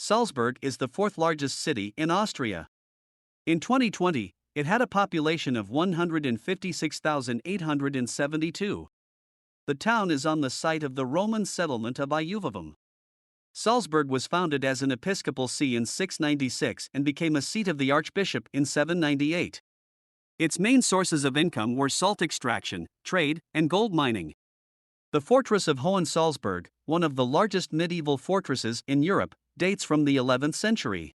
Salzburg is the fourth largest city in Austria. In 2020, it had a population of 156,872. The town is on the site of the Roman settlement of Iuvavum. Salzburg was founded as an episcopal see in 696 and became a seat of the archbishop in 798. Its main sources of income were salt extraction, trade, and gold mining. The fortress of Hohensalzburg, one of the largest medieval fortresses in Europe, dates from the 11th century.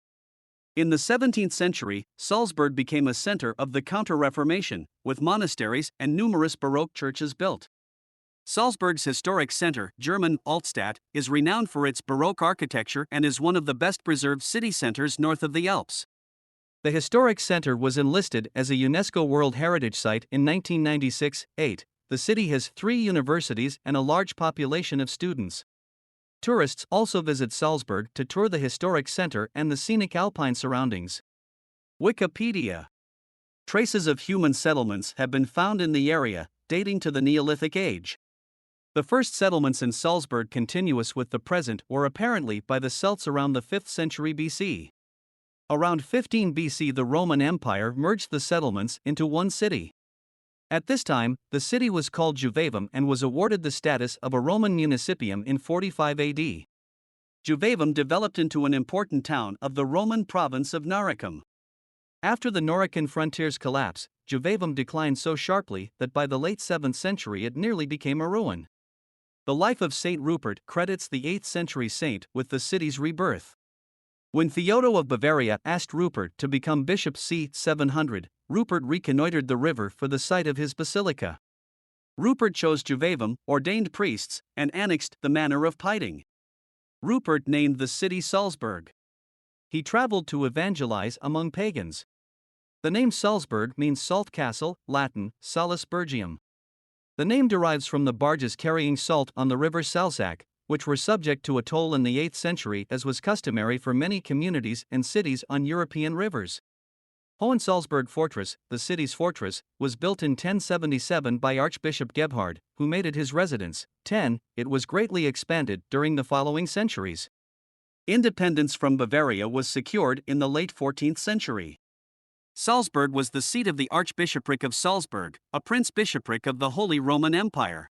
In the 17th century, Salzburg became a center of the Counter-Reformation, with monasteries and numerous Baroque churches built. Salzburg's historic center, German Altstadt, is renowned for its Baroque architecture and is one of the best-preserved city centers north of the Alps. The historic center was enlisted as a UNESCO World Heritage Site in 1996-8. The city has 3 universities and a large population of students. Tourists also visit Salzburg to tour the historic center and the scenic alpine surroundings. Wikipedia. Traces of human settlements have been found in the area, dating to the Neolithic Age. The first settlements in Salzburg continuous with the present were apparently by the Celts around the 5th century BC. Around 15 BC, the Roman Empire merged the settlements into one city. At this time, the city was called Juvavum and was awarded the status of a Roman municipium in 45 AD. Juvavum developed into an important town of the Roman province of Noricum. After the Norican frontier's collapse, Juvavum declined so sharply that by the late 7th century it nearly became a ruin. The life of Saint Rupert credits the 8th century saint with the city's rebirth. When Theodo of Bavaria asked Rupert to become bishop c. 700, Rupert reconnoitered the river for the site of his basilica. Rupert chose Juvavum, ordained priests, and annexed the manor of Peiting. Rupert named the city Salzburg. He traveled to evangelize among pagans. The name Salzburg means salt castle, Latin, Salus Bergium. The name derives from the barges carrying salt on the river Salzach, which were subject to a toll in the 8th century, as was customary for many communities and cities on European rivers. Hohensalzburg Fortress, the city's fortress, was built in 1077 by Archbishop Gebhard, who made it his residence. It was greatly expanded during the following centuries. Independence from Bavaria was secured in the late 14th century. Salzburg was the seat of the Archbishopric of Salzburg, a prince-bishopric of the Holy Roman Empire.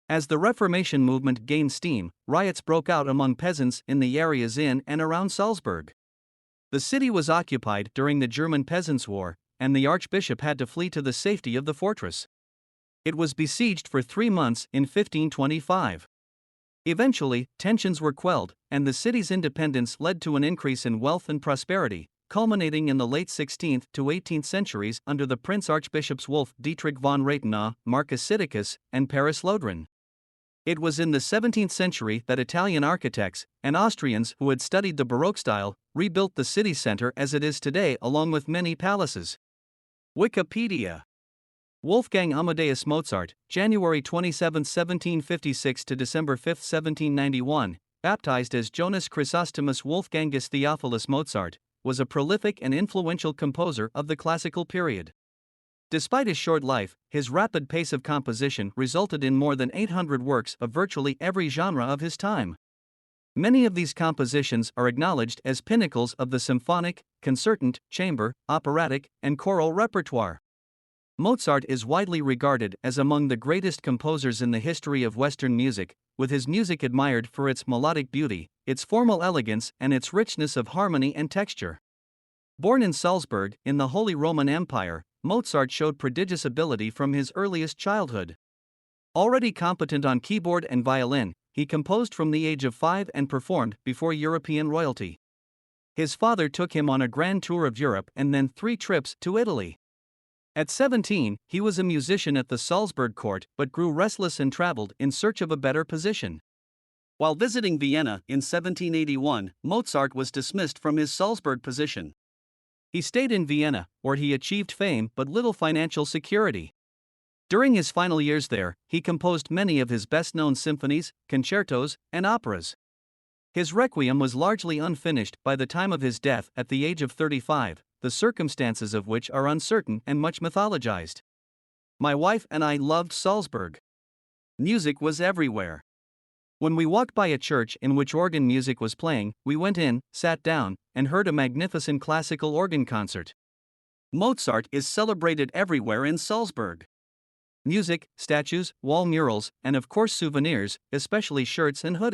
As the Reformation movement gained steam, riots broke out among peasants in the areas in and around Salzburg. The city was occupied during the German Peasants' War, and the archbishop had to flee to the safety of the fortress. It was besieged for 3 months in 1525. Eventually, tensions were quelled, and the city's independence led to an increase in wealth and prosperity, culminating in the late 16th to 18th centuries under the Prince Archbishops Wolf Dietrich von Rathenau, Marcus Sidicus, and Paris Lodron. It was in the 17th century that Italian architects and Austrians who had studied the Baroque style rebuilt the city center as it is today, along with many palaces. Wikipedia. Wolfgang Amadeus Mozart, January 27, 1756 to December 5, 1791, baptized as Jonas Chrysostomus Wolfgangus Theophilus Mozart, was a prolific and influential composer of the classical period. Despite his short life, his rapid pace of composition resulted in more than 800 works of virtually every genre of his time. Many of these compositions are acknowledged as pinnacles of the symphonic, concertant, chamber, operatic, and choral repertoire. Mozart is widely regarded as among the greatest composers in the history of Western music, with his music admired for its melodic beauty, its formal elegance, and its richness of harmony and texture. Born in Salzburg, in the Holy Roman Empire, Mozart showed prodigious ability from his earliest childhood. Already competent on keyboard and violin, he composed from the age of 5 and performed before European royalty. His father took him on a grand tour of Europe and then 3 trips to Italy. At 17, he was a musician at the Salzburg court but grew restless and traveled in search of a better position. While visiting Vienna in 1781, Mozart was dismissed from his Salzburg position. He stayed in Vienna, where he achieved fame but little financial security. During his final years there, he composed many of his best-known symphonies, concertos, and operas. His Requiem was largely unfinished by the time of his death at the age of 35, the circumstances of which are uncertain and much mythologized. My wife and I loved Salzburg. Music was everywhere. When we walked by a church in which organ music was playing, we went in, sat down, and heard a magnificent classical organ concert. Mozart is celebrated everywhere in Salzburg. Music, statues, wall murals, and of course souvenirs, especially shirts and hoodies.